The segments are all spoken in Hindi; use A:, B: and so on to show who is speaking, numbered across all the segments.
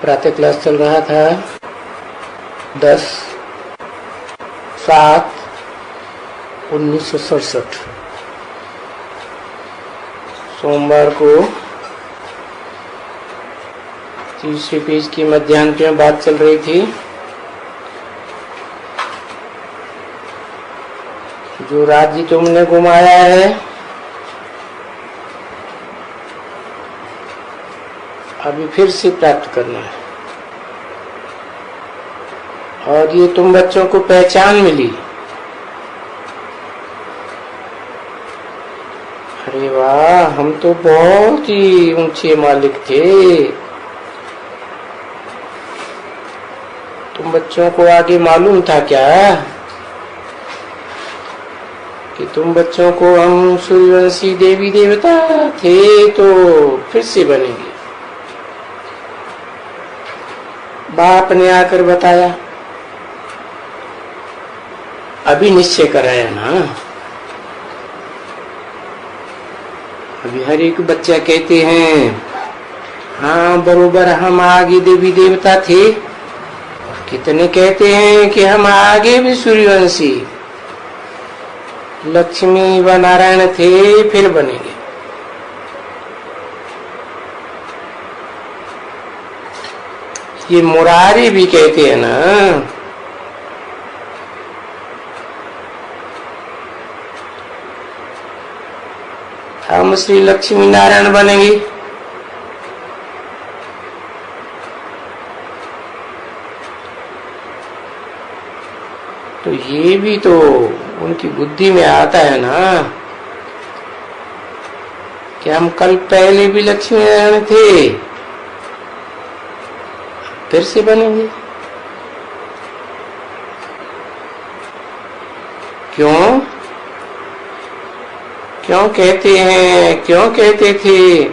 A: प्रातः क्लास चल रहा था 10/7/1967 सोमवार को तीसरे पेज की मध्यांक में बात चल रही थी। जो राज्य तुमने गुमाया है अभी फिर से प्राप्त करना है, और ये तुम बच्चों को पहचान मिली। अरे वाह, हम तो बहुत ही ऊंचे मालिक थे। तुम बच्चों को आगे मालूम था क्या कि तुम बच्चों को हम सूर्यवंशी देवी देवता थे तो फिर से बनेंगे। बाप ने आकर बताया, अभी निश्चय कराया ना। अभी हर एक बच्चा कहते हैं हाँ बरोबर हम आगे देवी देवता थे। कितने कहते हैं कि हम आगे भी सूर्यवंशी लक्ष्मी व नारायण थे फिर बनेंगे। ये मुरारी भी कहते हैं ना, हम श्री लक्ष्मी नारायण बनेंगे। तो ये भी तो उनकी बुद्धि में आता है ना कि हम कल पहले भी लक्ष्मी नारायण थे फिर से बनेंगे। क्यों कहते हैं, क्यों कहते थे?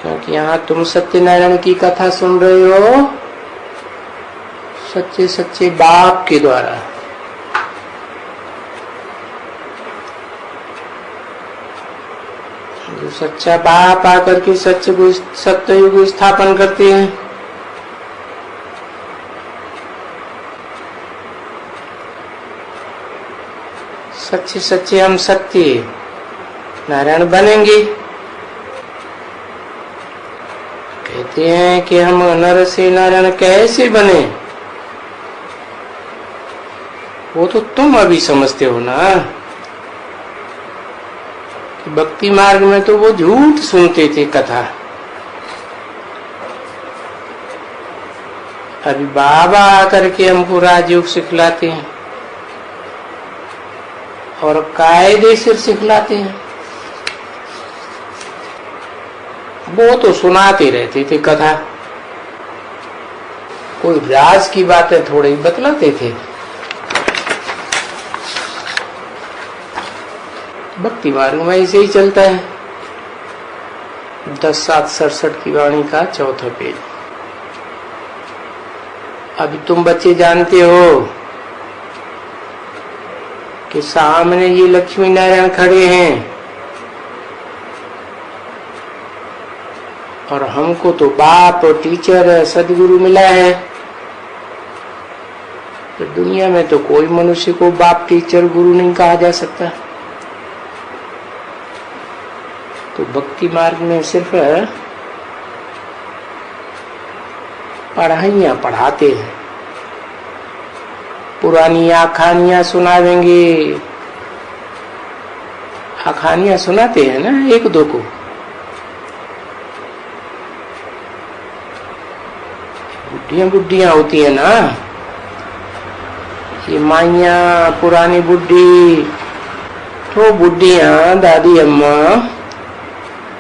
A: क्योंकि यहाँ तुम सत्यनारायण की कथा सुन रहे हो सच्चे सच्चे बाप के द्वारा। जो सच्चा बाप आकर के सत्ययुग स्थापन करते हैं, सच्चे सच्चे हम सत्य नारायण बनेंगे। कहते हैं कि हम नर से नारायण कैसे बने, वो तो तुम अभी समझते हो ना। कि भक्ति मार्ग में तो वो झूठ सुनते थे कथा। अभी बाबा आकर के हमको राजयोग सिखलाते हैं और कायदे से सिखलाते हैं। वो तो सुनाते रहते थे कथा, कोई राज की बातें थोड़ी ही बतलाते थे। भक्ति मार्ग में ऐसे ही चलता है। 10/7/67 की वाणी का 4था पेज। अभी तुम बच्चे जानते हो कि सामने ये लक्ष्मी नारायण खड़े हैं और हमको तो बाप और टीचर सदगुरु मिला है। तो दुनिया में तो कोई मनुष्य को बाप टीचर गुरु नहीं कहा जा सकता। तो भक्ति मार्ग में सिर्फ पढ़ाइयाँ पढ़ाते हैं, पुरानी आखानियां सुनावेंगे। आखानियां सुनाते हैं ना एक दो को। बुढ़ियां होती है ना, ये माइया पुरानी बुढ़ी तो बुढ़ियां दादी अम्मा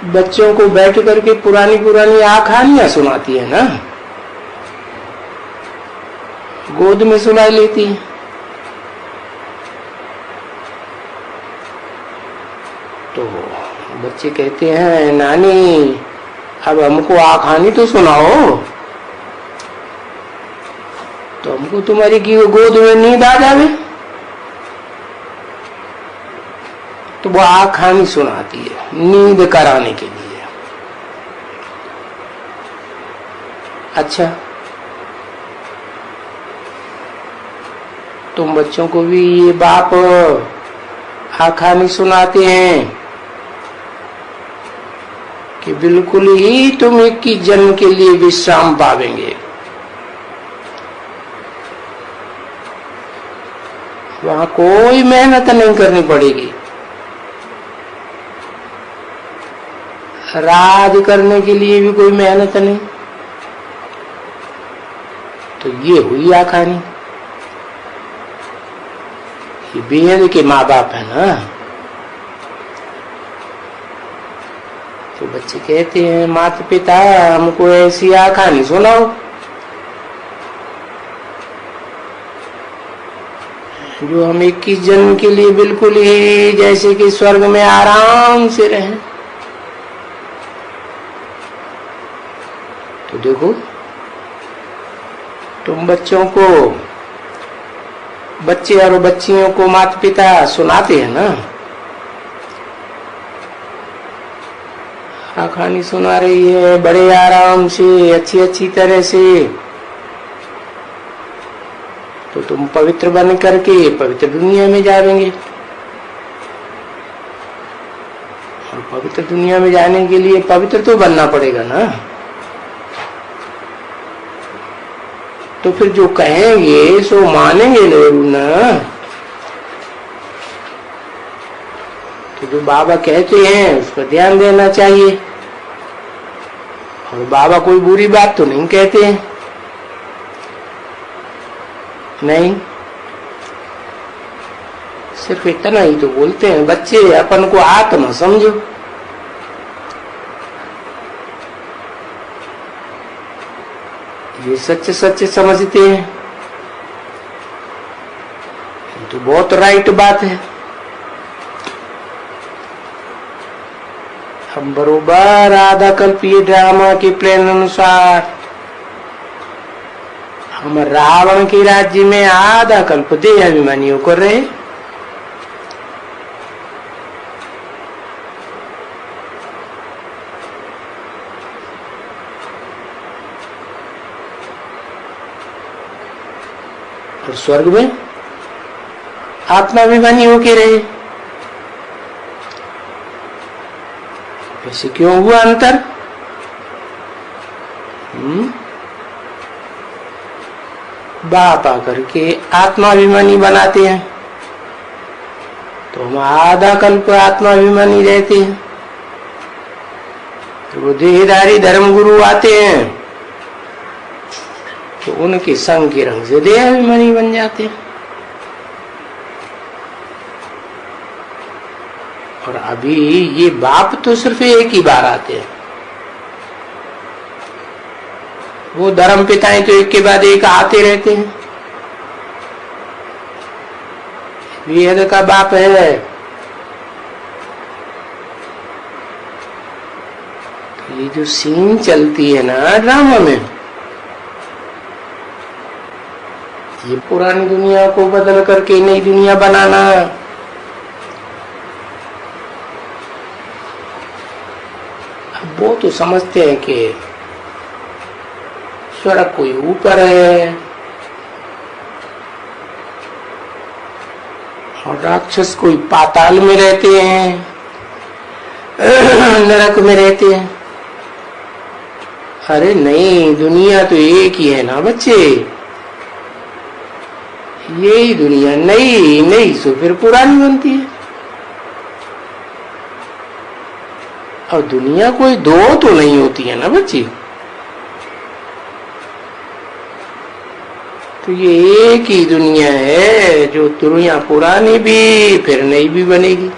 A: बच्चों को बैठ करके पुरानी आखानियां सुनाती है ना, गोद में सुना लेती है। तो बच्चे कहते हैं नानी अब हमको आखानी तो सुनाओ। तो हमको तुम्हारी गोद में नींद आ जावे। तो वो आखानी सुनाती है नींद कराने के लिए। अच्छा, तुम बच्चों को भी ये बाप कहानी सुनाते हैं कि बिल्कुल ही तुम 21 जन्म के लिए विश्राम पावेंगे। वहां कोई मेहनत नहीं करनी पड़ेगी, राज करने के लिए भी कोई मेहनत नहीं। तो ये हुई कहानी। ये बेहद के माँ बाप है ना। तो बच्चे कहते हैं माता पिता हमको ऐसी कहानी सुनाओ जो हम 21 जन्म के लिए बिल्कुल ही जैसे कि स्वर्ग में आराम से रहें। तो देखो, तुम बच्चों को, बच्चे और बच्चियों को माता पिता सुनाते हैं ना, कहानी सुना रही है बड़े आराम से, अच्छी तरह से। तो तुम पवित्र बन करके पवित्र दुनिया में जाएंगे, और पवित्र दुनिया में जाने के लिए पवित्र तो बनना पड़ेगा ना। तो फिर जो कहेंगे सो मानेंगे लोग ना। तो जो बाबा कहते हैं उस पर ध्यान देना चाहिए, और बाबा कोई बुरी बात तो नहीं कहते हैं, नहीं, सिर्फ इतना ही तो बोलते हैं बच्चे अपन को आत्मा समझो। ये सच्चे सच्चे समझते हैं तो बहुत राइट बात है। हम बरोबर आधा कल्पीय ड्रामा के प्लान अनुसार हम रावण के राज्य में आधा कल्प देह अभिमानियों कर रहे। और स्वर्ग में आत्माभिमानी होके रहे। ऐसे क्यों हुआ अंतर? बाप आकर के आत्माभिमानी बनाते हैं तो हम आधा कल्प आत्माभिमानी रहते हैं। तो वो देहधारी धर्म गुरु आते हैं तो उनके संग के रंग से देहाभिमानी बन जाते हैं। और अभी ये बाप तो सिर्फ एक ही बार आते हैं, वो धर्म पिताएं तो एक के बाद एक आते रहते हैं। वेद का बाप है तो ये जो सीन चलती है ना ड्रामा में, ये पुरानी दुनिया को बदल करके नई दुनिया बनाना, वो तो समझते हैं कि स्वर्ग कोई ऊपर है और राक्षस कोई पाताल में रहते हैं, नरक में रहते हैं। अरे नहीं, दुनिया तो एक ही है ना बच्चे, यही दुनिया नई नई सो फिर पुरानी बनती है। और दुनिया कोई दो तो नहीं होती है ना बच्ची, तो ये एक ही दुनिया है जो दुनिया पुरानी भी फिर नई भी बनेगी।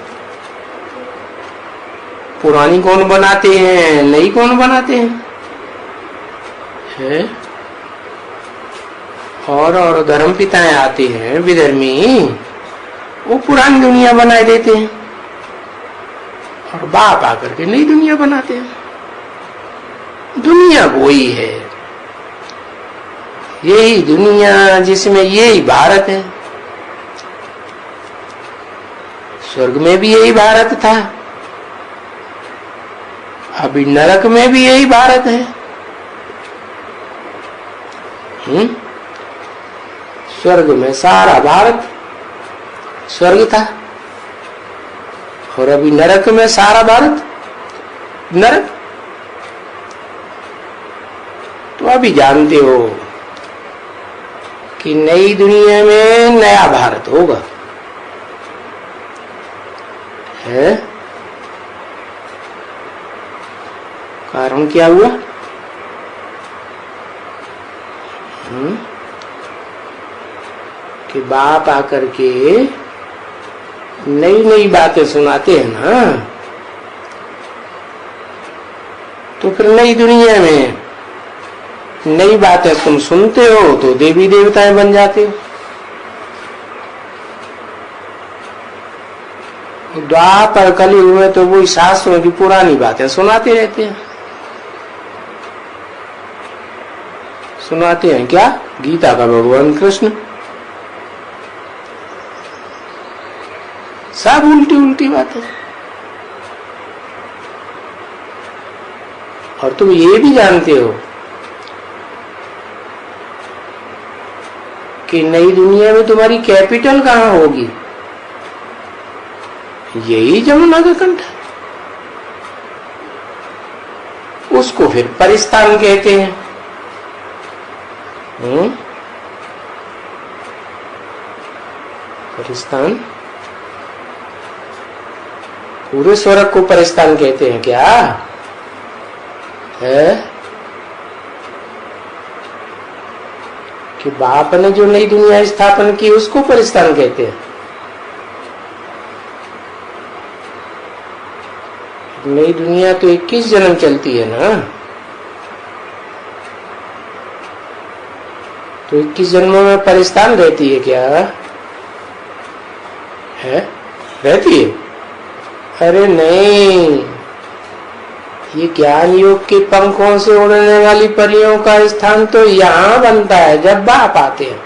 A: पुरानी कौन बनाते हैं, नई कौन बनाते हैं, है? और धर्म पिताएं आते हैं विधर्मी, वो पुरानी दुनिया बनाए देते हैं और बाप आकर के नई दुनिया बनाते हैं। दुनिया वही है, यही दुनिया जिसमें यही भारत है। स्वर्ग में भी यही भारत था, अभी नरक में भी यही भारत है। स्वर्ग में सारा भारत स्वर्ग था, और अभी नरक में सारा भारत नरक। तो अभी जानते हो कि नई दुनिया में नया भारत होगा, है? कारण क्या हुआ? कि बाप आकर के नई नई बातें सुनाते हैं ना, तो फिर नई दुनिया में नई बातें तुम सुनते हो तो देवी देवताएं बन जाते हो। द्वापर कलयुग में तो वही शास्त्रों की पुरानी बातें सुनाते रहते हैं। सुनाते हैं क्या? गीता का भगवान कृष्ण। सब उल्टी उल्टी बातें। और तुम ये भी जानते हो कि नई दुनिया में तुम्हारी कैपिटल कहाँ होगी? यही जमुना का कंठ है। उसको फिर परिस्थान कहते हैं। परिस्थान, पूरे स्वर्ग को परिस्थान कहते हैं क्या? है कि बाप ने जो नई दुनिया स्थापन की उसको परिस्थान कहते हैं। नई दुनिया तो 21 जन्म चलती है ना, तो 21 जन्मों में परिस्थान रहती है क्या? है? रहती है? अरे नहीं, ये ज्ञान योग के पंखों से उड़ने वाली परियों का स्थान तो यहाँ बनता है जब बाप आते हैं।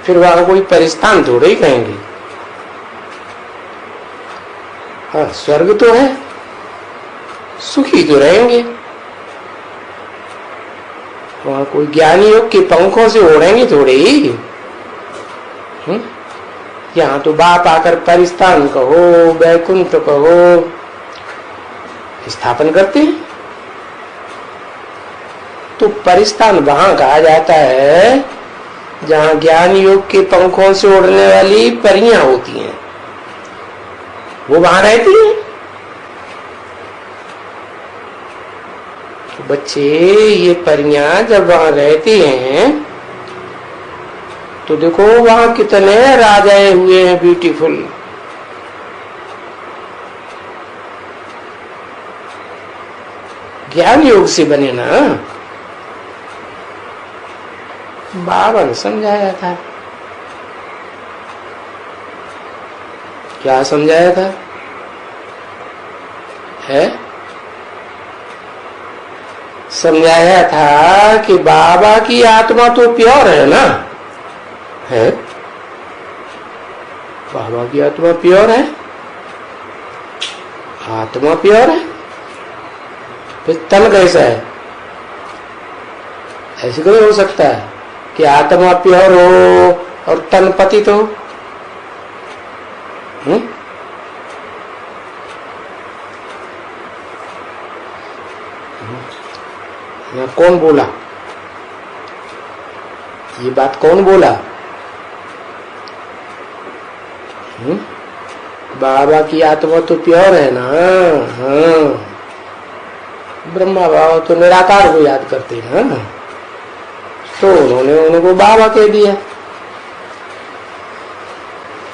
A: फिर वहां कोई परिस्थान थोड़े ही कहेंगे। हाँ, स्वर्ग तो है, सुखी तो रहेंगे। वहां कोई ज्ञान योग के पंखों से उड़ेंगे थोड़े ही। यहाँ तो बाप आकर परिस्थान कहो, वैकुंठ कहो, स्थापन करते हैं। तो परिस्थान वहां कहा जाता है जहाँ ज्ञान योग के पंखों से उड़ने वाली परियां होती हैं, वो वहां रहती हैं। तो बच्चे, ये परियां जब वहां रहती हैं तो देखो वहां कितने राजाए हुए हैं, ब्यूटीफुल। ज्ञान योग से बने ना। बाबा ने समझाया था। क्या समझाया था? है? समझाया था कि बाबा की आत्मा तो प्योर है ना। है? बाबा की आत्मा प्योर है, आत्मा प्योर है, फिर तन कैसा है? ऐसे क्यों हो सकता है कि आत्मा प्योर हो और तन पतित हो? कौन बोला ये बात? कौन बोला? बाबा की आत्मा तो प्योर है ना। हाँ, ब्रह्मा बाबा तो निराकार को याद करते हैं ना, तो उन्होंने उनको बाबा कह दिया।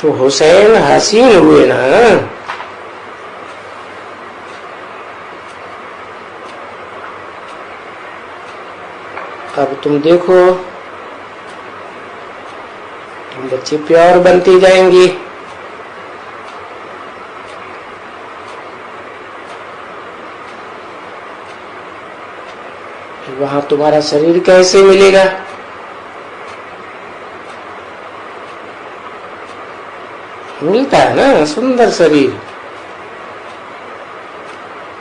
A: तो हुसैन हसीन हुए ना। अब तुम देखो, तुम बच्चे प्योर बनते जाएंगे। वहां तुम्हारा शरीर कैसे मिलेगा? मिलता है ना सुंदर शरीर।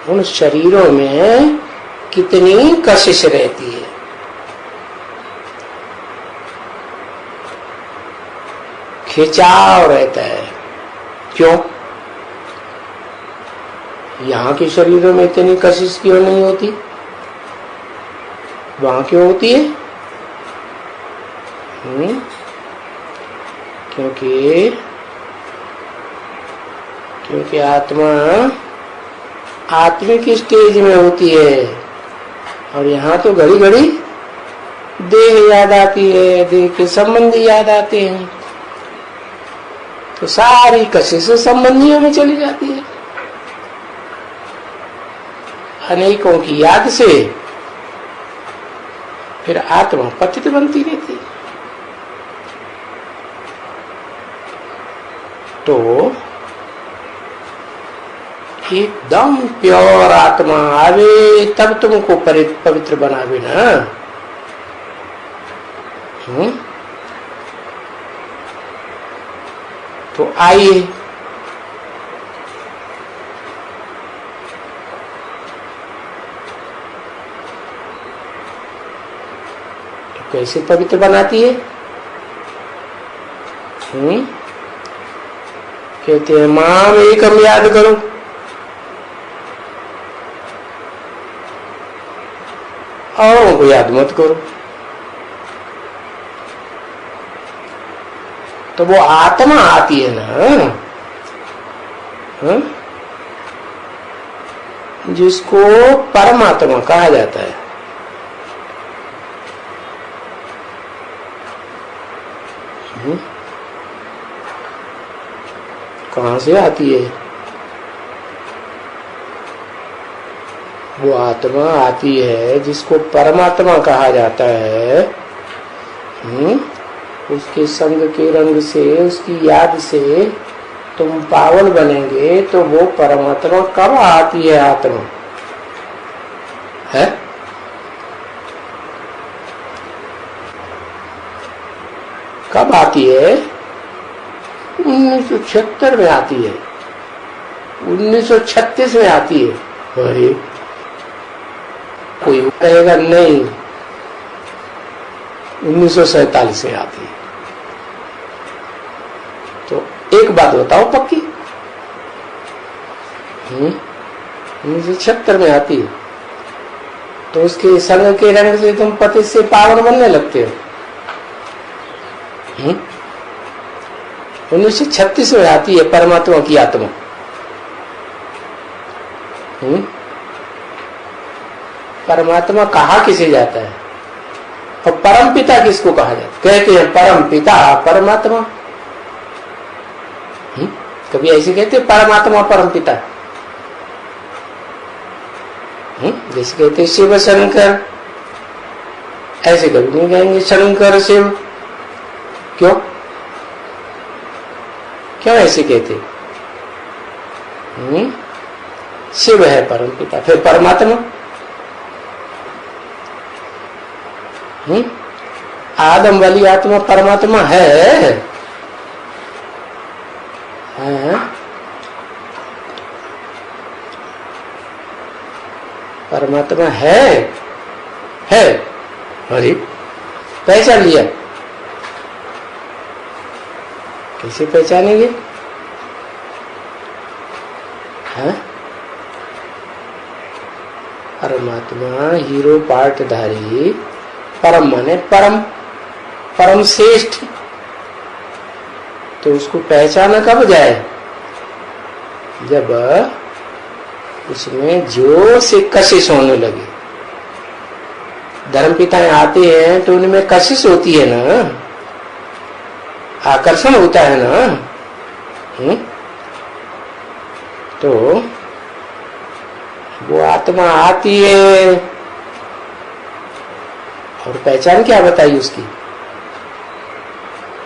A: उन शरीरों में कितनी कशिश रहती है। खिंचाव रहता है। क्यों? यहाँ के शरीरों में इतनी कशिश क्यों नहीं होती, वहां क्यों होती है? क्योंकि आत्मा आत्मिक स्टेज में होती है, और यहाँ तो घड़ी घड़ी देह याद आती है, देह के संबंधी याद आते हैं, तो सारी कशिश संबंधियों में चली जाती है। अनेकों की याद से फिर आत्मा पतित बनती रहती है। तो एकदम प्योर आत्मा आवे तब तुमको पवित्र बनावे ना। तो आइए तो कैसे पवित्र बनाती है? कहते हैं माम एकम याद करो, औरों को याद मत करो। तो वो आत्मा आती है ना, जिसको परमात्मा कहा जाता है। कहां से आती है? वो आत्मा आती है जिसको परमात्मा कहा जाता है। उसके संग के रंग से, उसकी याद से तुम पावन बनेंगे। तो वो परमात्मा कब आती है? आत्मा है कब आती है? 1976 में आती है, 1936 में आती है। अरे कोई कहेगा नहीं, 1947 में आती है। तो एक बात बताओ पक्की, 1976 में आती है। तो उसके संग के रंग से तुम पति से पावन बनने लगते हो। 1936 में आती है परमात्मा की आत्मा। परमात्मा कहा किसे जाता है? और परम पिता किसको कहा जाता है? कहते हैं परम पिता परमात्मा। कभी ऐसे कहते हैं परमात्मा परम पिता? जैसे कहते हैं शिव शंकर, ऐसे कभी नहीं कहेंगे शंकर शिव। क्यों क्यों ऐसे कहते? शिव है परम पिता, फिर परमात्मा। आदम वाली आत्मा परमात्मा है? परमात्मा है? अरे पहचान लिया। कैसे पहचानेंगे? परमात्मा हीरो पार्टधारी, परम माने परम, परम श्रेष्ठ। तो उसको पहचाना कब जाए? जब उसमें जोर से कशिश होने लगे। धर्मपिताएं आते हैं तो उनमें कशिश होती है ना, आकर्षण होता है ना। तो वो आत्मा आती है, और पहचान क्या बताई उसकी?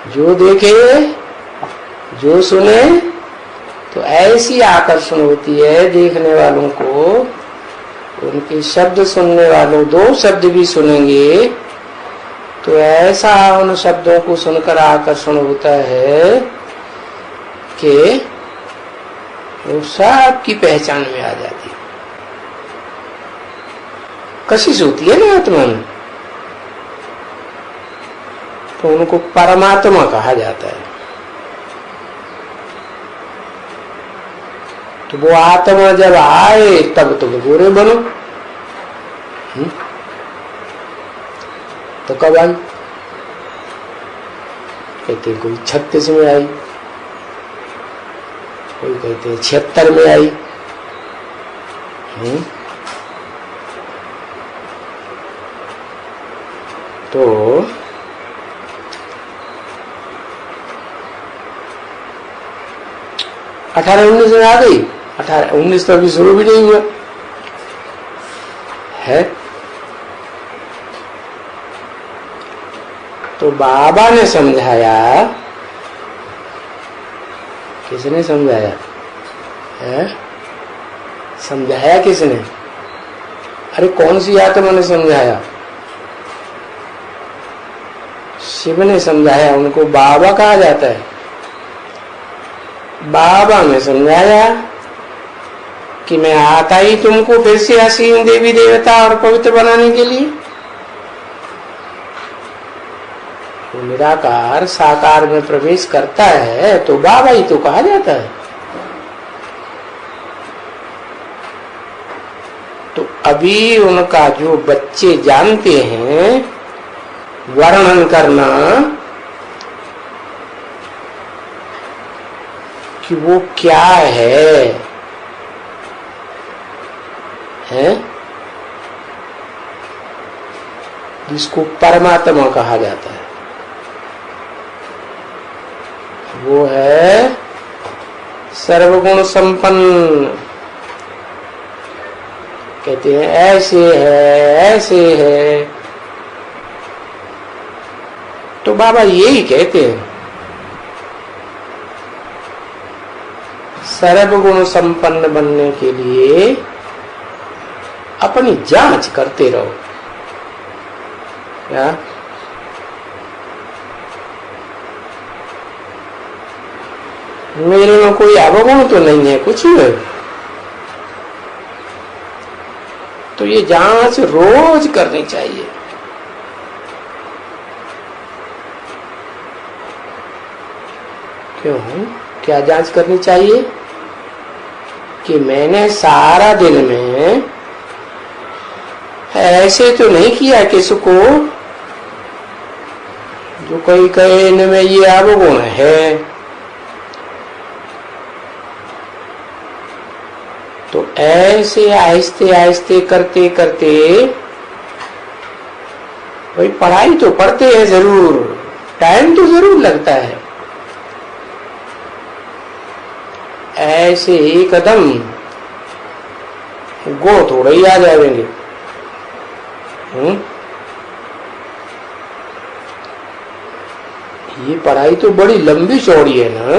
A: जो देखे जो सुने, तो ऐसी आकर्षण होती है देखने वालों को। उनके शब्द सुनने वालों, दो शब्द भी सुनेंगे तो ऐसा उन शब्दों को सुनकर आकर्षण होता है कि वो सबकी पहचान में आ जाती है। कशिश होती है ना आत्मा में, तो उनको परमात्मा कहा जाता है। तो वो आत्मा जब आए तब तुम गोरे बनो। तो कब आई? कहते कोई 36 में आई, कोई कहते 76 में आई। तो 18-19 में आ गई। 18-19 तो अभी शुरू भी नहीं हुआ है। तो बाबा ने समझाया। किसने समझाया है? समझाया किसने? अरे कौन सी आत्मा ने समझाया? शिव ने समझाया। उनको बाबा कहा जाता है। बाबा ने समझाया कि मैं आता ही तुमको फिर से असीम देवी देवता और पवित्र बनाने के लिए। तो निराकार साकार में प्रवेश करता है तो बाबा ही तो कहा जाता है। तो अभी उनका जो बच्चे जानते हैं वर्णन करना कि वो क्या है जिसको परमात्मा कहा जाता है, वो है सर्वगुण संपन्न। कहते हैं ऐसे है ऐसे है। तो बाबा यही कहते हैं सर्वगुण संपन्न बनने के लिए अपनी जांच करते रहो। क्या? मेरे में कोई अवगुण तो नहीं है कुछ है। तो ये जांच रोज करनी चाहिए। क्यों? क्या जांच करनी चाहिए? कि मैंने सारा दिन में ऐसे तो नहीं किया किसको जो कोई कहे इनमें ये अवगुण है। तो ऐसे आहिस्ते आहिस्ते करते करते भाई पढ़ाई तो पढ़ते हैं जरूर, टाइम तो जरूर लगता है। ऐसे एकदम गो थोड़ा ही आ जाएंगे। ये पढ़ाई तो बड़ी लंबी चौड़ी है ना,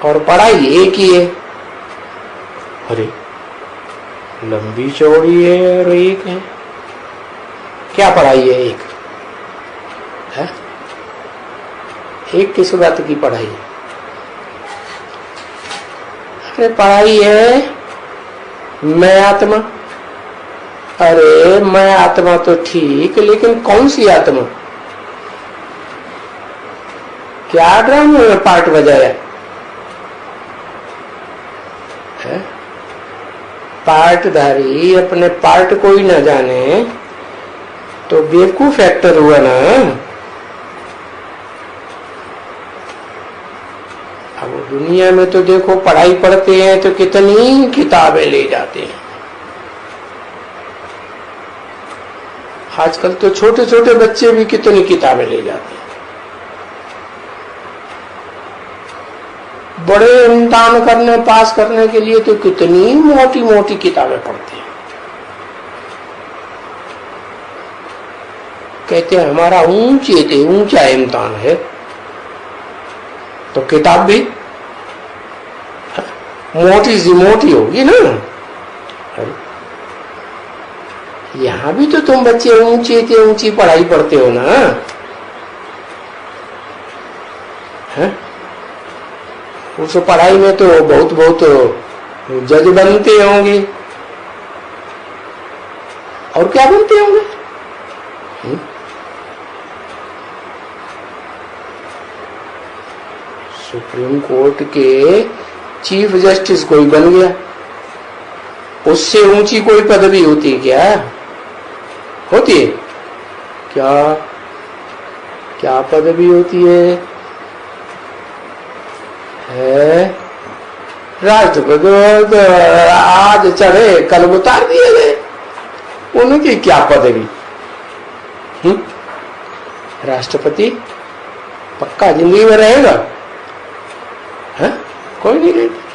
A: और पढ़ाई एक ही है। अरे लंबी चौड़ी है और एक है, क्या पढ़ाई है? एक है? एक किस बात की पढ़ाई है? अरे पढ़ाई है मैं आत्मा। अरे मैं आत्मा तो ठीक, लेकिन कौन सी आत्मा? क्या ड्रामे में पार्ट बजाया है? पार्टधारी अपने पार्ट को ही न जाने तो बेवकूफ एक्टर हुआ ना। अब दुनिया में तो देखो पढ़ाई पढ़ते हैं तो कितनी किताबें ले जाते हैं। आजकल तो छोटे छोटे बच्चे भी कितनी किताबें ले जाते हैं। बड़े इम्तिहान करने पास करने के लिए तो कितनी मोटी मोटी किताबें पढ़ते हैं। कहते हैं हमारा ऊंचा इम्तिहान है, तो किताब भी मोटी सी मोटी होगी ना। यहाँ भी तो तुम बच्चे ऊंची पढ़ाई पढ़ते हो ना। है? उस पढ़ाई में तो बहुत जज बनते होंगे। और क्या बनते होंगे? सुप्रीम कोर्ट के चीफ जस्टिस कोई बन गया, उससे ऊंची कोई पदवी होती है क्या? होती है क्या? क्या पदवी होती है? राष्ट्रपति आज चढ़े कल उतार दिए गए, उनकी क्या पदवी? राष्ट्रपति पक्का जिंदगी में रहेगा? है? कोई नहीं रहेगा।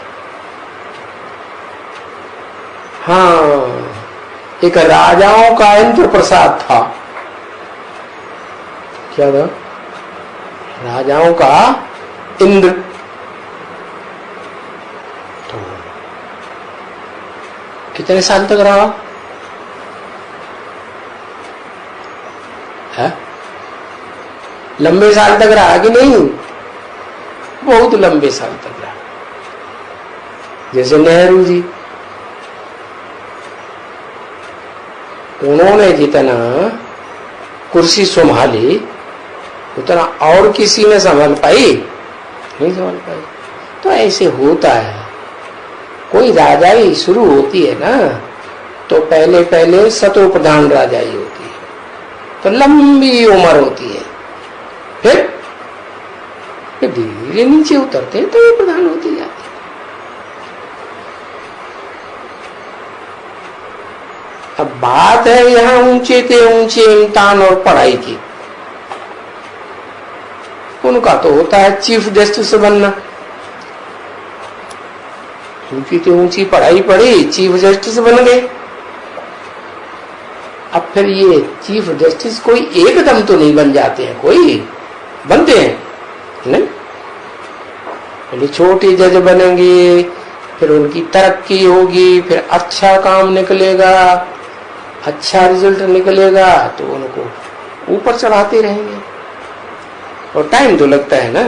A: हाँ, एक राजाओं का इंद्र प्रसाद था। क्या था? राजाओं का इंद्र। तो कितने साल तक रहा है? लंबे साल तक रहा कि नहीं? बहुत लंबे साल तक रहा। जैसे नेहरू जी, उन्होंने जितना कुर्सी संभाली उतना और किसी ने संभाल पाई? नहीं संभाल पाई। तो ऐसे होता है, कोई राजाई शुरू होती है ना, तो पहले पहले सतो प्रधान राजाई होती है, तो लंबी उम्र होती है, फिर धीरे नीचे उतरते हैं तो ये प्रधान होती जाती है। अब बात है यहाँ ऊंचे थे ऊंचे इम्तिहान और पढ़ाई की, उनका तो होता है चीफ जस्टिस बनना। ऊंची से ऊंची पढ़ाई पढ़ी, चीफ जस्टिस बन गए। अब फिर ये चीफ जस्टिस कोई एकदम तो नहीं बन जाते हैं, कोई बनते हैं नहीं। पहले छोटे जज बनेंगे, फिर उनकी तरक्की होगी, फिर अच्छा काम निकलेगा, अच्छा रिजल्ट निकलेगा, तो उनको ऊपर चढ़ाते रहेंगे। और टाइम तो लगता है ना,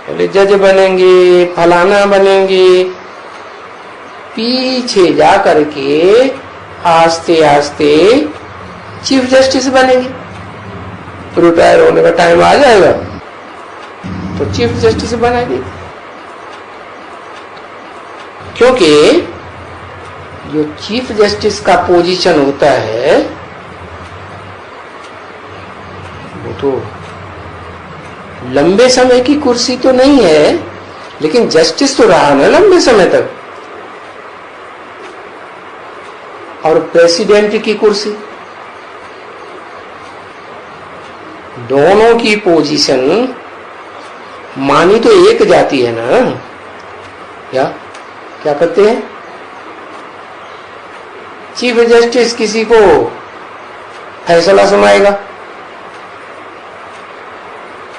A: पहले जज बनेंगे, फलाना बनेंगे, पीछे जा करके आस्ते आस्ते चीफ जस्टिस बनेंगे। रिटायर होने का टाइम आ जाएगा तो चीफ जस्टिस बना देंगे। क्योंकि जो चीफ जस्टिस का पोजीशन होता है वो तो लंबे समय की कुर्सी तो नहीं है, लेकिन जस्टिस तो रहा ना लंबे समय तक। और प्रेसिडेंट की कुर्सी, दोनों की पोजीशन मानी तो एक जाती है ना। क्या करते हैं? चीफ जस्टिस किसी को फैसला सुनाएगा,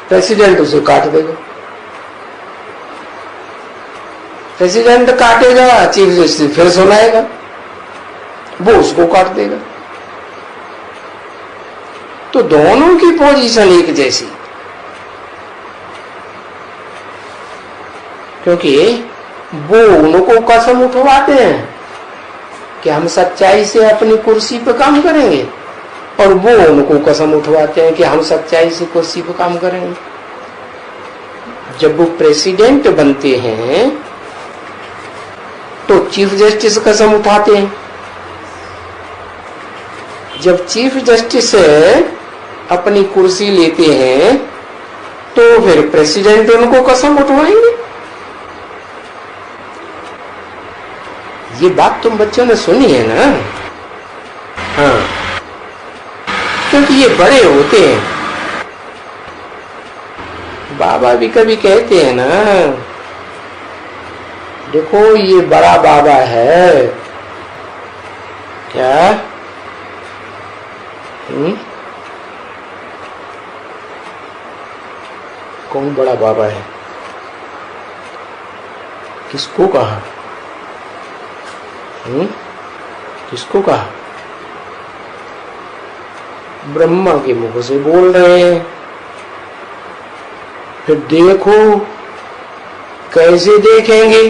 A: प्रेसिडेंट उसे काट देगा। प्रेसिडेंट काटेगा, चीफ जस्टिस फिर सुनाएगा, वो उसको काट देगा। तो दोनों की पोजीशन एक जैसी, क्योंकि वो उनको कसम उठवाते हैं कि हम सच्चाई से अपनी कुर्सी पे काम करेंगे, और वो उनको कसम उठवाते हैं कि हम सच्चाई से कुर्सी पे काम करेंगे। जब वो प्रेसिडेंट बनते हैं तो चीफ जस्टिस कसम उठाते हैं, जब चीफ जस्टिस अपनी कुर्सी लेते हैं तो फिर प्रेसिडेंट उनको कसम उठवाएंगे। ये बात तुम बच्चों ने सुनी है ना? हाँ, क्योंकि ये बड़े होते हैं। बाबा भी कभी कहते हैं ना, देखो ये बड़ा बाबा है क्या? कौन बड़ा बाबा है? किसको कहा? किसको कहा? ब्रह्मा के मुख से बोल रहे हैं। फिर देखो कैसे देखेंगे?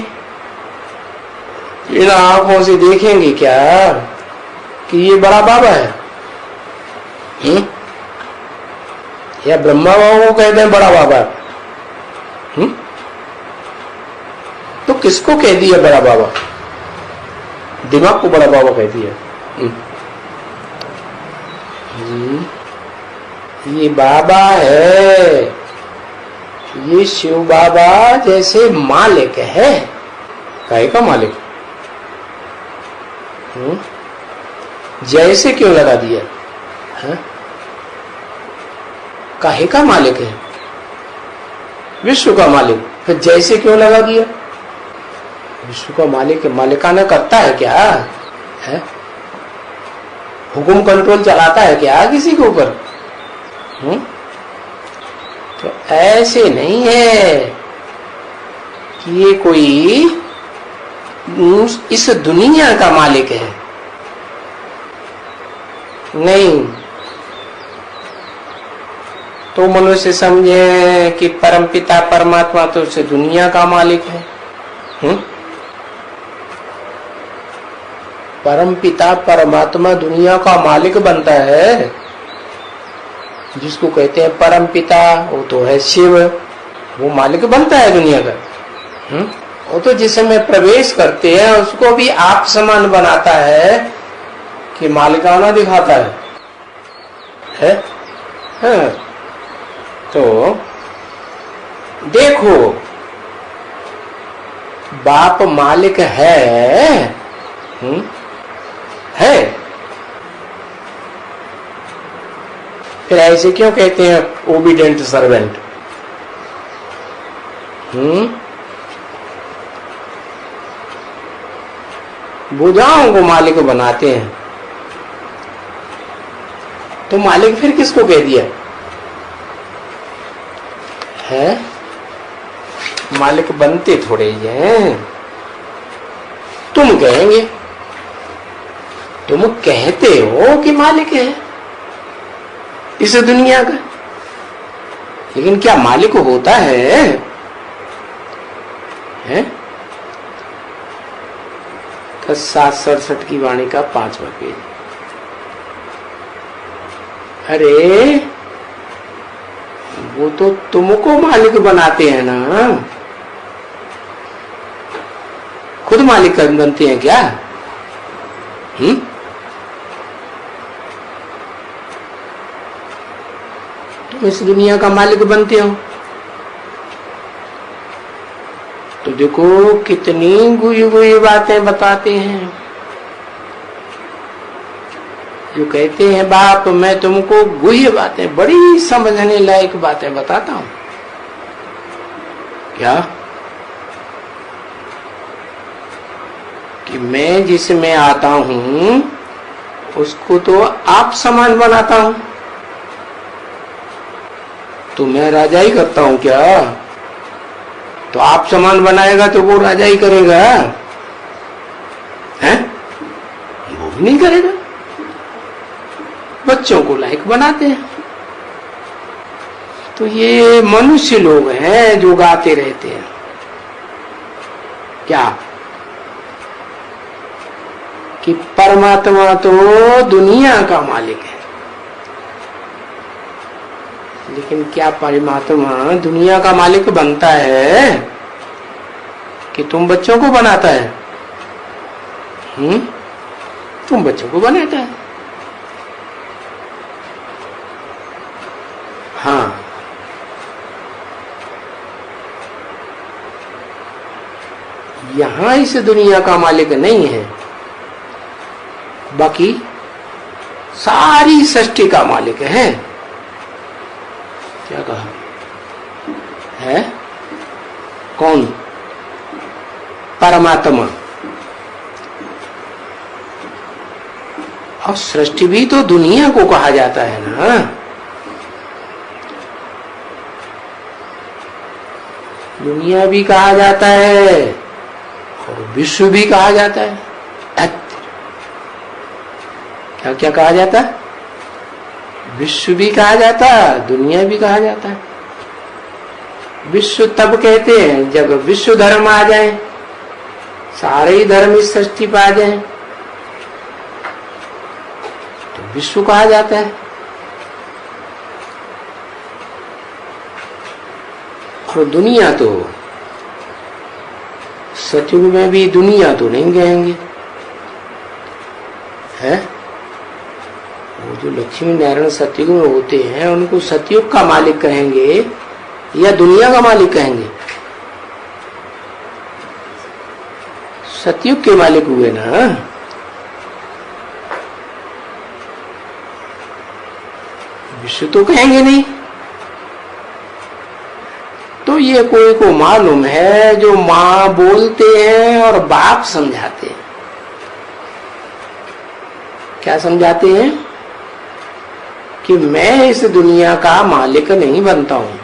A: इन आंखों से देखेंगे क्या कि ये बड़ा बाबा है? या ब्रह्मा बाबा को कहते हैं बड़ा बाबा? तो किसको कह दिया बड़ा बाबा? दिमाग को बड़ा बाबा कह दिया। ये बाबा है, ये शिव बाबा जैसे मालिक है। काहे का मालिक? जैसे क्यों लगा दिया? काहे का मालिक है? विश्व का मालिक, फिर जैसे क्यों लगा दिया? विश्व का मालिक, मालिकाना करता है क्या है? हुकुम कंट्रोल चलाता है क्या किसी के ऊपर? तो ऐसे नहीं है कि ये कोई इस दुनिया का मालिक है, नहीं। तो मनुष्य समझे कि परमपिता परमात्मा तो उस दुनिया का मालिक है। परमपिता परमात्मा दुनिया का मालिक बनता है। जिसको कहते हैं परमपिता, वो तो है शिव, वो मालिक बनता है दुनिया का। वो तो जिसमें प्रवेश करते हैं उसको भी आप समान बनाता है कि मालिकाना दिखाता है? हाँ। तो देखो, बाप मालिक है, है। फिर ऐसे क्यों कहते हैं ओबीडेंट सर्वेंट? भुजाओं को मालिक बनाते हैं, तो मालिक फिर किसको कह दिया है? मालिक बनते थोड़े ही हैं। तुम कहेंगे, तुम कहते हो कि मालिक है इस दुनिया का, लेकिन क्या मालिक होता है? तो 767 की वाणी का 5वां पेज। अरे वो तो तुमको मालिक बनाते हैं ना, खुद मालिक बनते हैं क्या? तुम इस दुनिया का मालिक बनते हो। तो देखो कितनी गुई गुई बातें बताते हैं। जो कहते हैं बाप मैं तुमको गुह्य बातें, बड़ी समझने लायक बातें बताता हूं। क्या? कि मैं जिसमें आता हूं उसको तो आप समान बनाता हूं। तो मैं राजा ही करता हूं क्या? तो आप समान बनाएगा तो वो राजा ही करेगा, हैं? वो भी नहीं करेगा। बच्चों को लायक बनाते हैं। तो ये मनुष्य लोग हैं जो गाते रहते हैं क्या कि परमात्मा तो दुनिया का मालिक है। लेकिन क्या परमात्मा दुनिया का मालिक बनता है कि तुम बच्चों को बनाता है? तुम बच्चों को बनाता है। हाँ, यहां इस दुनिया का मालिक नहीं है, बाकी सारी सृष्टि का मालिक है। क्या कहा है? कौन? परमात्मा। और सृष्टि भी तो दुनिया को कहा जाता है ना। दुनिया भी कहा जाता है और विश्व भी कहा जाता है। क्या क्या कहा जाता है? विश्व भी कहा जाता है, दुनिया भी कहा जाता है। विश्व तब कहते हैं जब विश्व धर्म आ जाए, सारे ही धर्म इस सृष्टि पर आ जाए। विश्व कहा जाता है। और दुनिया तो सतयुग में भी दुनिया तो नहीं कहेंगे, है? वो जो लक्ष्मी नारायण सतयुग में होते हैं उनको सतयुग का मालिक कहेंगे या दुनिया का मालिक कहेंगे? सतयुग के मालिक हुए ना। विश्व तो कहेंगे नहीं। तो ये कोई को मालूम है जो माँ बोलते हैं और बाप समझाते हैं। क्या समझाते हैं? कि मैं इस दुनिया का मालिक नहीं बनता हूं,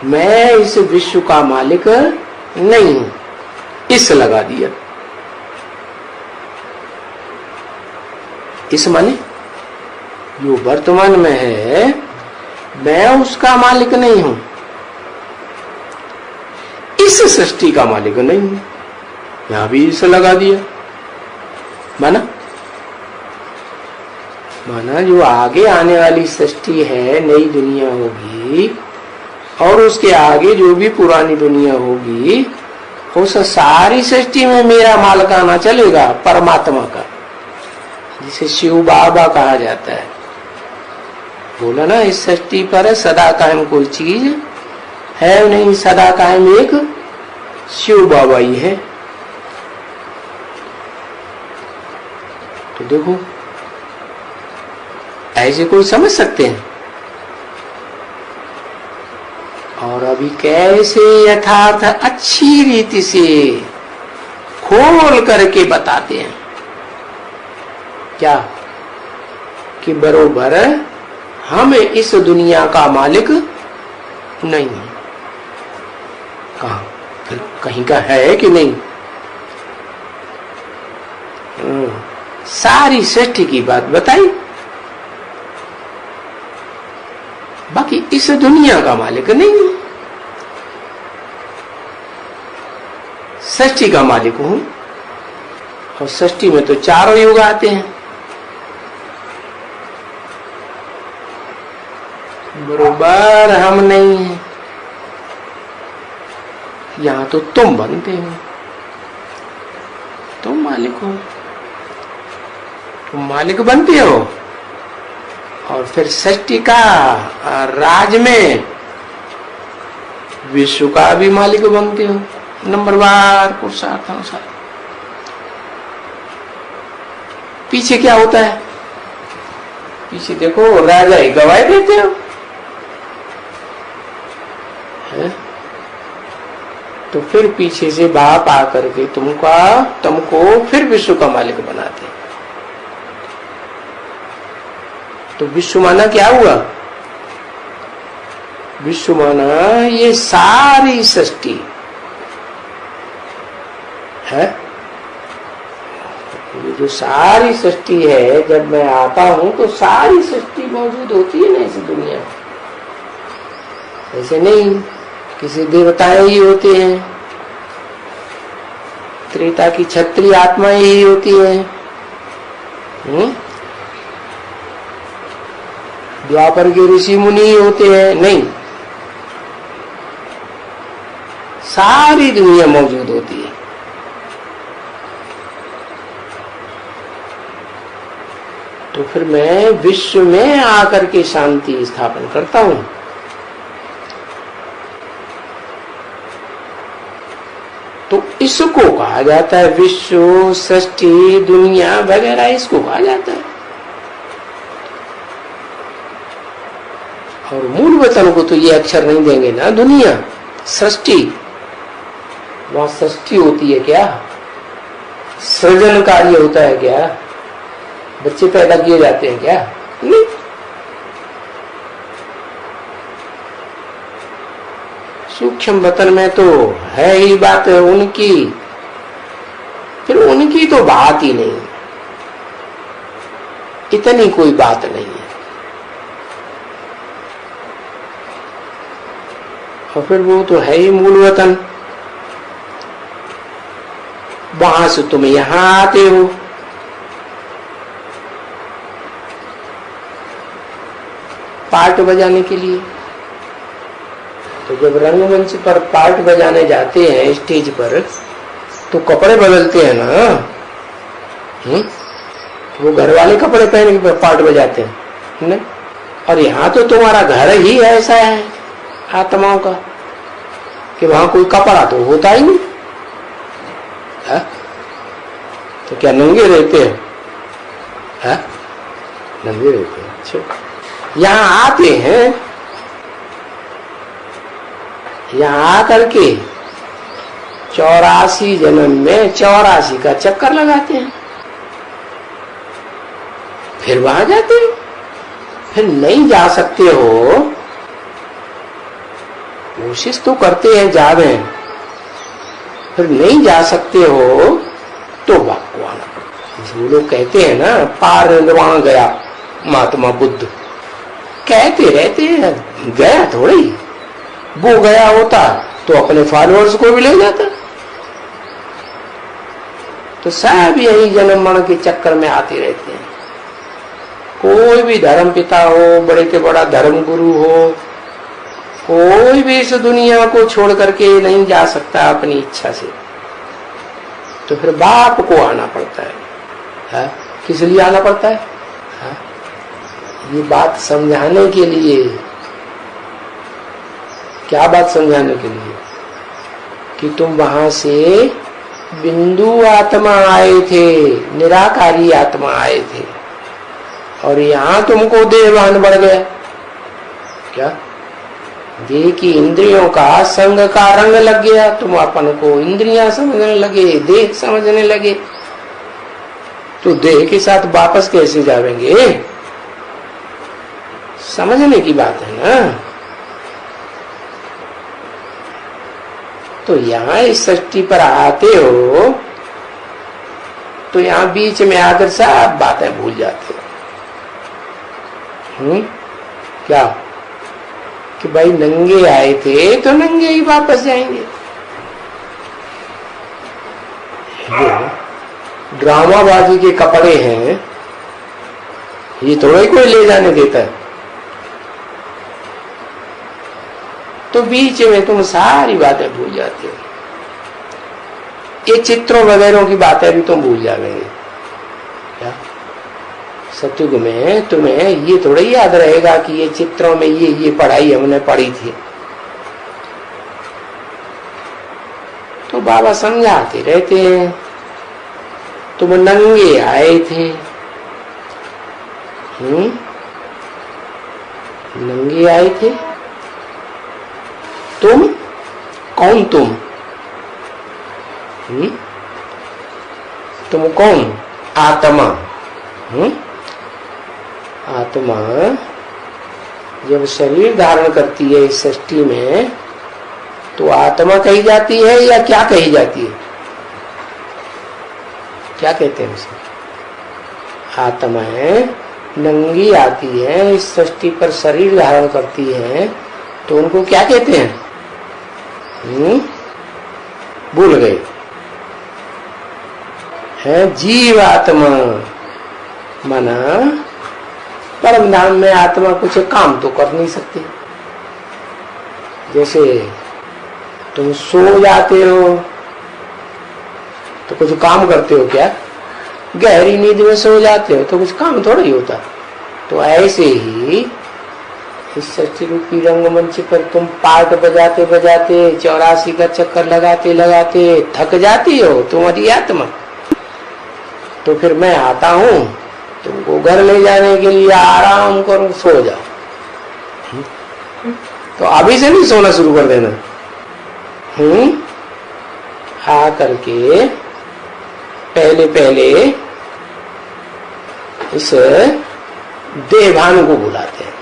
A: मैं इस विश्व का मालिक नहीं हूं। इस लगा दिया। इस माने जो वर्तमान में है मैं उसका मालिक नहीं हूं, इस सृष्टि का मालिक नहीं हूं। यहां भी इस लगा दिया। माना जो आगे आने वाली सृष्टि है, नई दुनिया होगी और उसके आगे जो भी पुरानी दुनिया होगी, उस सारी सृष्टि में मेरा मालिकाना चलेगा, परमात्मा का, जिसे शिव बाबा कहा जाता है। बोला ना, इस सृष्टि पर सदा कायम कोई चीज है नहीं, सदा कायम एक शिव बाबा ही है। तो देखो, ऐसे कोई समझ सकते हैं। और अभी कैसे यथार्थ अच्छी रीति से खोल करके बताते हैं। क्या? कि बरोबर हम इस दुनिया का मालिक नहीं है। कहा? फिर कहीं का है कि नहीं? सारी सृष्टि की बात बताई, बाकी इस दुनिया का मालिक नहीं है। सृष्टि का मालिक हूं, और सृष्टि में तो चारों युग आते हैं। बरोबर हम नहीं हैं। यहां तो तुम बनते हो, तुम मालिक हो, तुम मालिक बनते हो। और फिर सृष्टि का राज में विश्व का भी मालिक बनते हो, नंबरवार पुरुषार्थानुसार। पीछे क्या होता है? पीछे देखो, राजा ही गवाही देते हो, है? तो फिर पीछे से बाप आकर के तुमको फिर विश्व का मालिक बनाते हैं। तो विश्व माना क्या हुआ? विश्व माना ये सारी सृष्टि है। ये जो सारी सृष्टि है, जब मैं आता हूं तो सारी सृष्टि मौजूद होती है ना इस दुनिया में। ऐसे नहीं किसी देवताएं ही होते हैं, त्रेता की क्षत्रिय आत्माएं ही होती हैं, द्वापर के ऋषि मुनि ही होते हैं। नहीं, सारी दुनिया मौजूद होती है। तो फिर मैं विश्व में आकर के शांति स्थापन करता हूं। तो इसको कहा जाता है विश्व, सृष्टि, दुनिया वगैरह, इसको कहा जाता है। और मूल वचन को तो ये अक्षर नहीं देंगे ना। दुनिया, सृष्टि, वहां सृष्टि होती है क्या? सृजन कार्य होता है क्या? बच्चे पैदा किए जाते हैं क्या? नहीं। सूक्ष्म वतन में तो है ही बात उनकी, फिर उनकी तो बात ही नहीं, इतनी कोई बात नहीं है। और फिर वो तो है ही मूल वतन। वहां से तुम यहां आते हो, पार्ट बजाने के लिए। तो जब रंगमंच पर पार्ट बजाने जाते हैं स्टेज पर, तो कपड़े बदलते हैं ना। वो घर वाले कपड़े पहन के पार्ट बजाते हैं नहीं। और यहाँ तो तुम्हारा घर ही ऐसा है आत्माओं का कि वहां कोई कपड़ा तो होता ही नहीं है? तो क्या नंगे रहते हैं? है? नंगे रहते हैं। अच्छा, यहाँ आते हैं, यहाँ आकर के 84 जन्म में 84 का चक्कर लगाते हैं, फिर वहां जाते हो। फिर नहीं जा सकते हो, कोशिश तो करते हैं जावे, फिर नहीं जा सकते हो तो वापस आना पड़ता। वो लोग कहते हैं ना पार निर्वाण गया महात्मा बुद्ध, कहते रहते हैं, गया थोड़ी। वो गया होता तो अपने फॉलोअर्स को भी ले जाता। तो सब यही जन्म मरण के चक्कर में आते रहते हैं। कोई भी धर्म पिता हो, बड़े से बड़ा धर्म गुरु हो, कोई भी इस दुनिया को छोड़ करके नहीं जा सकता अपनी इच्छा से। तो फिर बाप को आना पड़ता है। किस लिए आना पड़ता है? हा? ये बात समझाने के लिए। क्या बात समझाने के लिए? कि तुम वहां से बिंदु आत्मा आए थे, निराकारी आत्मा आए थे, और यहाँ तुमको देहभान बढ़ गया। क्या? देह की इंद्रियों का संग का रंग लग गया। तुम अपन को इंद्रियां समझने लगे, देह समझने लगे। तो देह के साथ वापस कैसे जाएंगे? समझने की बात है ना। तो यहाँ इस सृष्टि पर आते हो तो यहाँ बीच में आकर सब बातें भूल जाते हो। क्या? कि भाई नंगे आए थे तो नंगे ही वापस जाएंगे। ड्रामाबाजी के कपड़े हैं, ये थोड़ा कोई ले जाने देता है। तो बीच में तुम सारी बातें भूल जाते हो। ये चित्रों वगैरह की बातें भी तुम भूल जाओगे। क्या? सतयुग में तुम्हें ये थोड़ा ही याद रहेगा कि ये चित्रों में ये पढ़ाई हमने पढ़ी थी। तो बाबा समझाते रहते हैं, तुम नंगे आए थे। नंगे आए थे। तुम कौन? तुम कौन? आत्मा। आत्मा जब शरीर धारण करती है इस सृष्टि में, तो आत्मा कही जाती है या क्या कही जाती है? क्या कहते हैं उसे? आत्मा है, नंगी आती है, इस सृष्टि पर शरीर धारण करती है, तो उनको क्या कहते हैं? भूल गए। है जीवात्मा। माना परम धाम में आत्मा कुछ काम तो कर नहीं सकती। जैसे तुम सो जाते हो तो कुछ काम करते हो क्या? गहरी नींद में सो जाते हो तो कुछ काम थोड़ा ही होता। तो ऐसे ही इस सृष्टि रूपी रंगमंच पर तुम पार्ट बजाते बजाते 84 का चक्कर लगाते लगाते थक जाती हो तुम्हारी आत्मा। तो फिर मैं आता हूँ तुमको घर ले जाने के लिए, आराम करो, सो जाओ। तो अभी से नहीं सोना शुरू कर देना। आ करके पहले पहले इस देहभान को बुलाते हैं।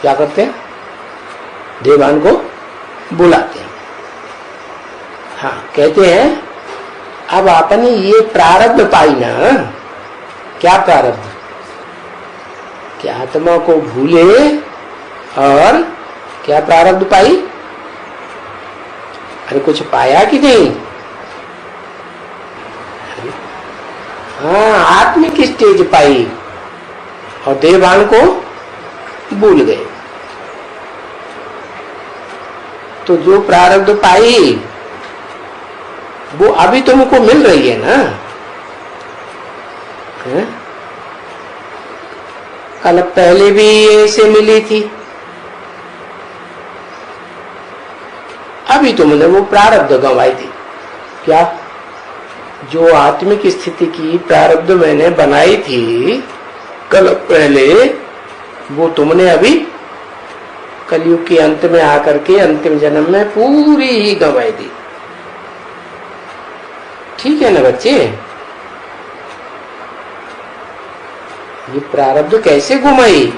A: क्या करते हैं? देहभान को बुलाते हैं। हाँ, कहते हैं अब आपने ये प्रारब्ध पाई ना। क्या प्रारब्ध? कि आत्मा को भूले और क्या प्रारब्ध पाई? अरे कुछ पाया कि नहीं? हाँ, आत्मिक स्टेज पाई और देहभान को भूल गए। तो जो प्रारब्ध पाई वो अभी तुमको मिल रही है ना, है? कल पहले भी ऐसे मिली थी, अभी तुमने वो प्रारब्ध गंवाई थी। क्या? जो आत्मिक स्थिति की प्रारब्ध मैंने बनाई थी कल पहले, वो तुमने अभी कलयुग के अंत में आकर के अंतिम जन्म में पूरी ही गंवाई दी। ठीक है ना बच्चे? ये प्रारब्ध कैसे घुमाई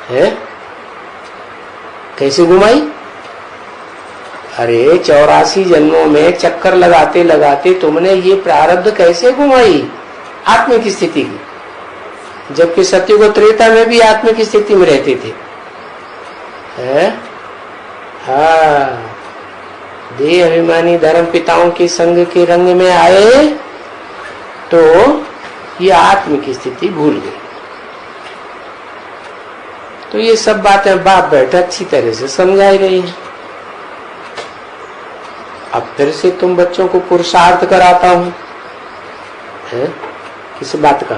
A: है? कैसे घुमाई? अरे 84 जन्मों में चक्कर लगाते लगाते तुमने ये प्रारब्ध कैसे घुमाई आत्मिक स्थिति की, जबकि सत्युग और त्रेता में भी आत्मिक स्थिति में रहते थे, है? हाँ, देह अभिमानी धर्म पिताओं के संग के रंग में आए तो ये आत्मिक स्थिति भूल गई। तो ये सब बातें बाप बैठा अच्छी तरह से समझाई रही है। अब फिर से तुम बच्चों को पुरुषार्थ कराता हूं, है? किस बात का?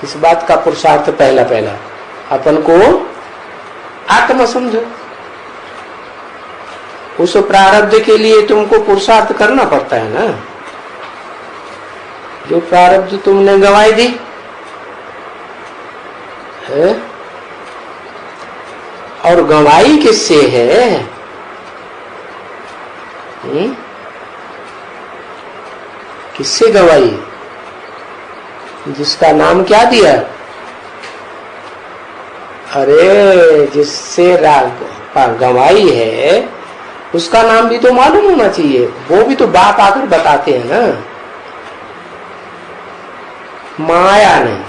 A: किस बात का पुरुषार्थ? पहला अपन को आत्मा समझो। उस प्रारब्ध के लिए तुमको पुरुषार्थ करना पड़ता है ना। जो प्रारब्ध तुमने गंवाई दी है, और गंवाई किससे है? किससे गंवाई? जिसका नाम क्या दिया? अरे जिससे गंवाई है उसका नाम भी तो मालूम होना चाहिए। वो भी तो बाप आकर बताते हैं ना। माया नहीं,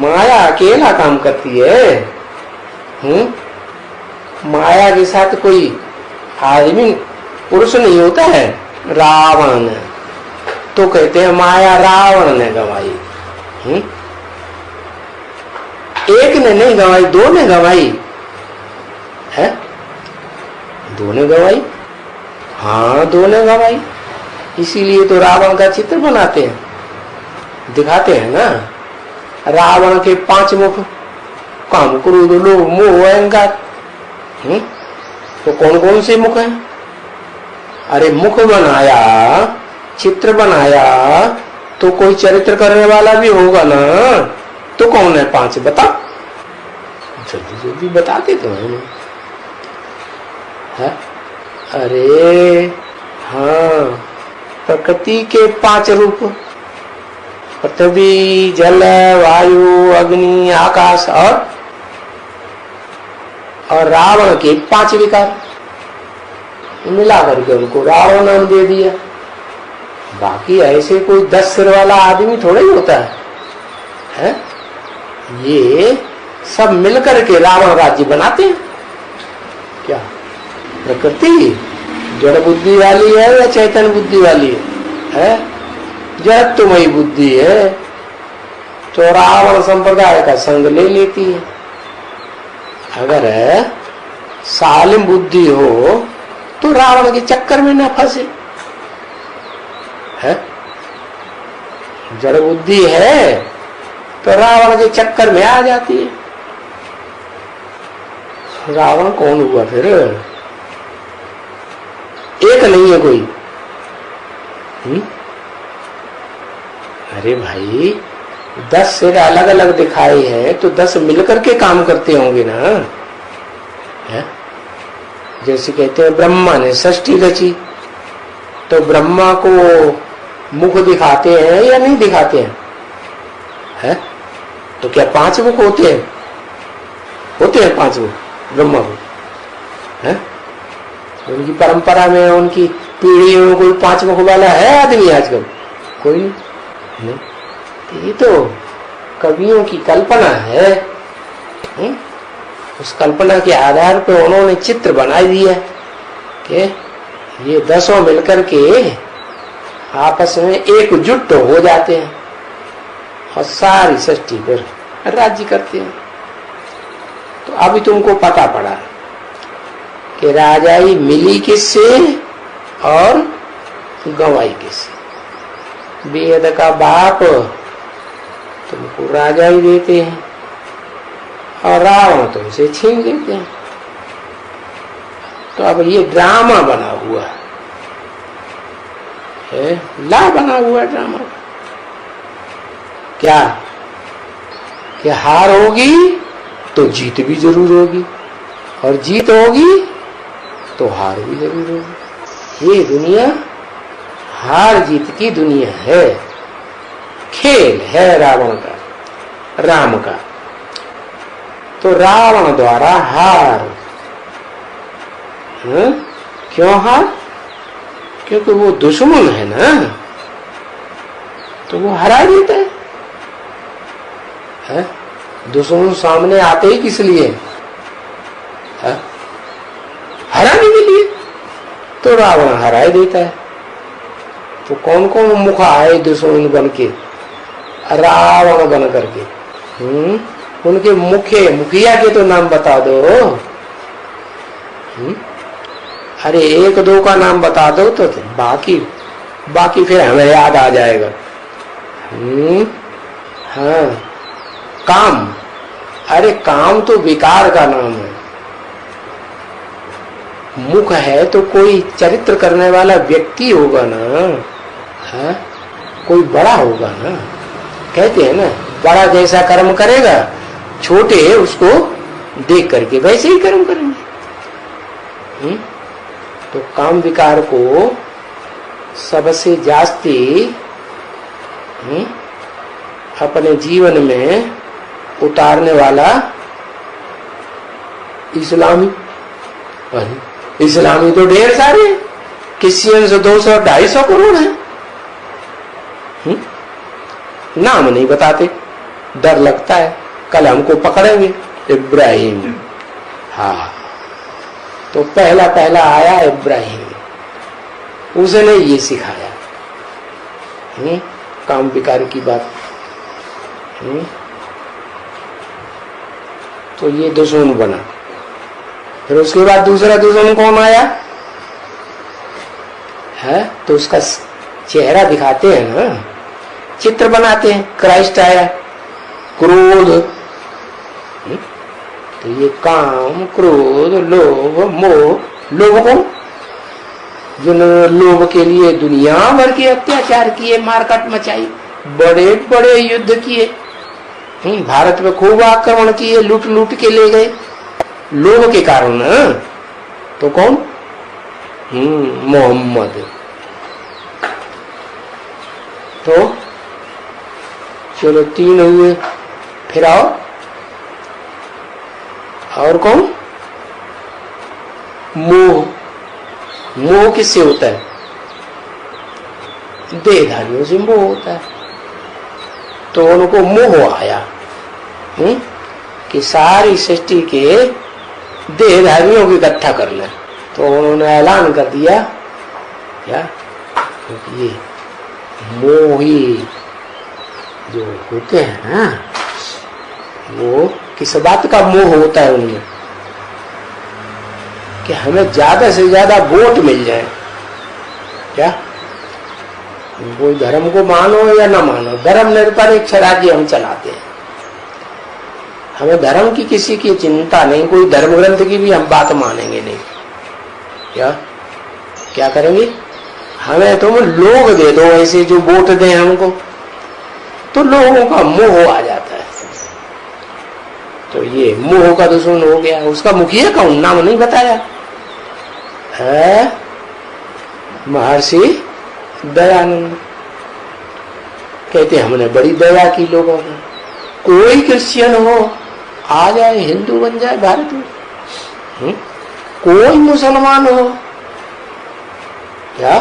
A: माया अकेला काम करती है। माया के साथ कोई आदमी पुरुष नहीं होता है। रावण तो कहते हैं माया रावण ने गंवाई। एक ने नहीं गंवाई, दो ने गंवाई है। दो ने गंवाई, हाँ दो ने गंवाई। इसीलिए तो रावण का चित्र बनाते हैं, दिखाते हैं ना। रावण के 5 मुख, काम, क्रोध, लोभ, मोह, अहंकार। तो कौन कौन से मुख हैं? अरे मुख बनाया, चित्र बनाया तो कोई चरित्र करने वाला भी होगा ना। तो कौन है 5? बता, जल्दी जल्दी बताते तो है। अरे हाँ, प्रकृति के 5 रूप, पृथ्वी, जल, वायु, अग्नि, आकाश और रावण के 5 विकार मिला करके उनको रावण नाम दे दिया। बाकी ऐसे कोई 10 सिर वाला आदमी थोड़ा ही होता है? ये सब मिलकर के रावण राज्य बनाते हैं। क्या प्रकृति जड़ बुद्धि वाली है या चैतन्य बुद्धि वाली है? जड़त्वमयी बुद्धि है तो रावण संप्रदाय का संग ले लेती है। अगर सालिम बुद्धि हो तो रावण के चक्कर में न फंसे, है? जड़ बुद्धि है तो रावण के चक्कर में आ जाती है। रावण कौन हुआ फिर? एक नहीं है कोई। अरे भाई 10 सिर अलग अलग दिखाए हैं तो 10 मिलकर के काम करते होंगे ना, है? जैसे कहते हैं ब्रह्मा ने सृष्टि रची, तो ब्रह्मा को मुख दिखाते हैं या नहीं दिखाते हैं? है? तो क्या 5 मुख होते हैं? होते हैं 5 मुख ब्रह्मा को, है? उनकी परंपरा में, उनकी पीढ़ियों में कोई 5 मुख वाला है आदमी आजकल? कोई नहीं। ये तो कवियों की कल्पना है। उस कल्पना के आधार पर उन्होंने चित्र बना दिया कि ये 10 मिलकर के आपस में एकजुट हो जाते हैं, और सारी सृष्टि पर राज्य करते हैं। तो अभी तुमको पता पड़ा कि राजाई मिली किससे और गंवाई किससे। वेद का बाप तुमको राजाई देते हैं और रावण तुमसे छीन लेते हैं। तो अब ये ड्रामा बना हुआ है, ला बना हुआ ड्रामा। क्या कि हार होगी तो जीत भी जरूर होगी और जीत होगी तो हार भी जरूर होगी। ये दुनिया हार जीत की दुनिया है, खेल है रावण का, राम का। तो रावण द्वारा हार, क्यों हार? क्योंकि वो दुश्मन है ना, तो वो हरा देता है? दुश्मन सामने आते ही किस लिए? हराने के लिए। तो रावण हरा देता है। तो कौन कौन मुख आए दुश्मन बन के, रावण बन करके? उनके मुखिया के तो नाम बता दो। अरे एक दो का नाम बता दो तो बाकी फिर हमें याद आ जाएगा। हाँ, काम। अरे काम तो विकार का नाम है। मुख है तो कोई चरित्र करने वाला व्यक्ति होगा ना, हाँ? कोई बड़ा होगा ना। कहते हैं ना, बड़ा जैसा कर्म करेगा छोटे उसको देख करके वैसे ही कर्म करेंगे। तो काम विकार को सबसे जास्ती अपने जीवन में उतारने वाला इस्लामी तो ढेर सारे, क्रिश्चियन से 200-250 करोड़ है। नाम नहीं बताते, डर लगता है कल हमको पकड़ेंगे। इब्राहिम, हाँ, तो पहला आया इब्राहिम, उसने ये सिखाया काम विकार की बात। तो ये दुश्मन बना। फिर उसके बाद दूसरा दुश्मन कौन आया है? तो उसका चेहरा दिखाते हैं ना, चित्र बनाते हैं। क्राइस्ट आया, क्रोध। तो ये काम, क्रोध, लोभ, मोह। लोभ कौन? जिन्होंने लोभ के लिए दुनिया भर के अत्याचार किए, मारकाट मचाई, बड़े बड़े युद्ध किए, भारत में खूब आक्रमण किए, लूट के ले गए लोभ के कारण। तो कौन? मोहम्मद। तो चलो 3 हुए। फिर आओ, और कौन? मोह। मोह किससे होता है? देहधारियों से मोह होता है। तो उनको मोह आया कि सारी सृष्टि के देहधारियों को इकट्ठा कर ले। तो उन्होंने ऐलान कर दिया क्या, क्योंकि ये मोही जो होते हैं ना, वो किस बात का मोह होता है उनमें? कि हमें ज्यादा से ज्यादा वोट मिल जाए। क्या कोई धर्म को मानो या ना मानो, धर्म निरपेक्ष राज्य हम चलाते हैं। हमें धर्म की किसी की चिंता नहीं, कोई धर्म ग्रंथ की भी हम बात मानेंगे नहीं। क्या करेंगे? हमें तुम लोग दे दो ऐसे जो वोट दें हमको, तो लोगों का मोह आ जाता है। तो ये मोह का दुश्मन हो गया। उसका मुखिया कौन? नाम नहीं बताया है। महर्षि दयानंद कहते हमने बड़ी दया की लोगों में। कोई क्रिश्चियन हो आ जाए, हिंदू बन जाए भारत में, कोई मुसलमान हो क्या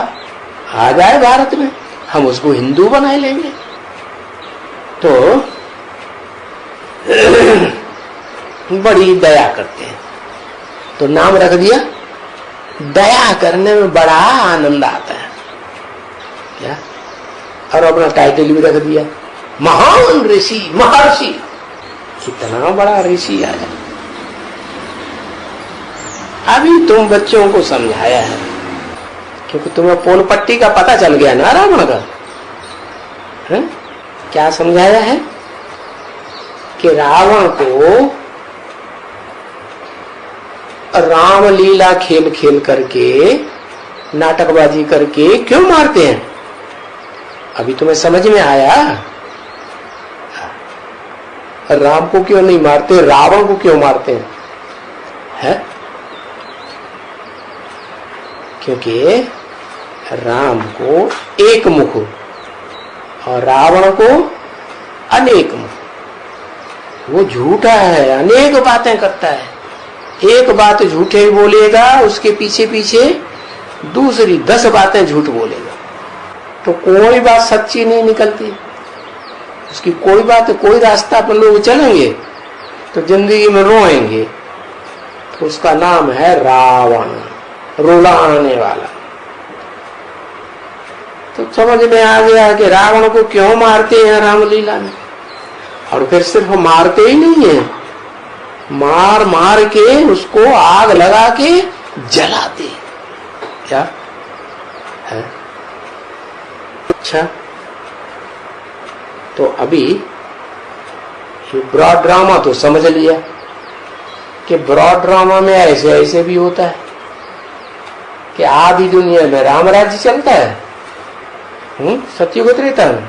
A: आ जाए भारत में, हम उसको हिंदू बना लेंगे। तो बड़ी दया करते हैं, तो नाम रख दिया। दया करने में बड़ा आनंद आता है क्या, और अपना टाइटल भी रख दिया महान ऋषि, महर्षि, कितना बड़ा ऋषि आया। अभी तुम बच्चों को समझाया है, क्योंकि तुम्हें पोल पट्टी का पता चल गया ना रावण का। है? क्या समझाया है कि रावण को रामलीला खेल खेल करके, नाटकबाजी करके क्यों मारते हैं? अभी तुम्हें समझ में आया? राम को क्यों नहीं मारते, रावण को क्यों मारते हैं? है? क्योंकि राम को एक मुख और रावण को अनेक मुख। वो झूठा है, अनेक बातें करता है। एक बात झूठे बोलेगा, उसके पीछे पीछे दूसरी 10 बातें झूठ बोलेगा, तो कोई बात सच्ची नहीं निकलती। उसकी कोई बात, कोई रास्ता पर लोग चलेंगे तो जिंदगी में रोएंगे। तो उसका नाम है रावण, रुलाने वाला। तो समझ में आ गया कि रावण को क्यों मारते हैं रामलीला में। और फिर सिर्फ मारते ही नहीं है, मार मार के उसको आग लगा के जलाते। क्या है? अच्छा, तो अभी ब्रॉड ड्रामा तो समझ लिया कि ब्रॉड ड्रामा में ऐसे ऐसे भी होता है कि आधी दुनिया में राम राज्य चलता है, सत्युग त्रेता में,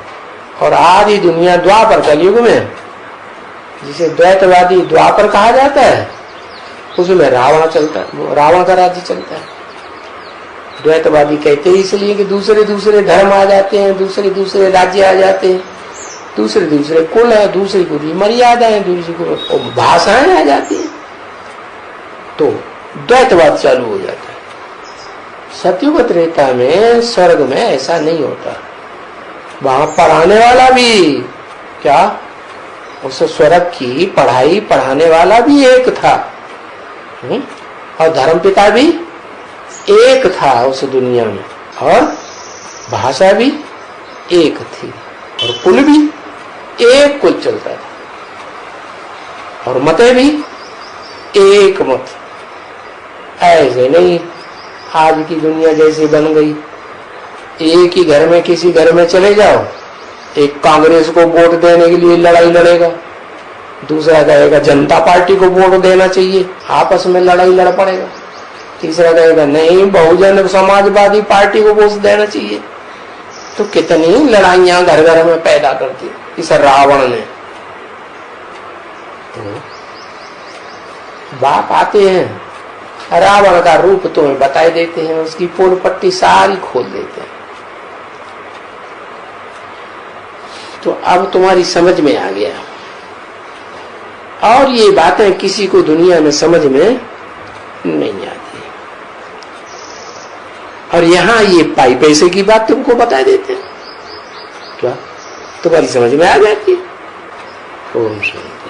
A: और आधी दुनिया द्वापर कलयुग में, जिसे द्वैतवादी द्वापर कहा जाता है, उसमें रावण चलता है, रावण का राज्य चलता है। द्वैतवादी कहते हैं इसलिए कि दूसरे दूसरे धर्म आ जाते हैं, दूसरे दूसरे राज्य आ जाते हैं, दूसरे दूसरे कुल है, दूसरी कुल मर्यादाएं, दूसरी कुल भाषाएं आ जाती हैं, तो द्वैतवाद चालू हो जाता है। सतयुग त्रेता में, स्वर्ग में ऐसा नहीं होता। वहां पढ़ाने वाला भी क्या, उस स्वर्ग की पढ़ाई पढ़ाने वाला भी एक था, और धर्मपिता भी एक था उस दुनिया में, और भाषा भी एक थी, और कुल भी एक कुल चलता था, और मते भी एक मत। ऐसे नहीं आज की दुनिया जैसे बन गई, एक ही घर में, किसी घर में चले जाओ, एक कांग्रेस को वोट देने के लिए लड़ाई लड़ेगा, दूसरा कहेगा जनता पार्टी को वोट देना चाहिए, आपस में लड़ाई लड़ पड़ेगा, तीसरा कहेगा नहीं बहुजन समाजवादी पार्टी को वोट देना चाहिए। तो कितनी लड़ाइयां घर घर में पैदा करती इस रावण ने। तो बाप आते हैं, रावण का रूप तुम्हें बताए देते हैं, उसकी पोल पट्टी सारी खोल देते हैं। तो अब तुम्हारी समझ में आ गया, और ये बातें किसी को दुनिया में समझ में नहीं आती। और यहाँ ये पाई पैसे की बात तुमको बता देते हैं, क्या तुम्हारी समझ में आ जाती है? ओम शांति।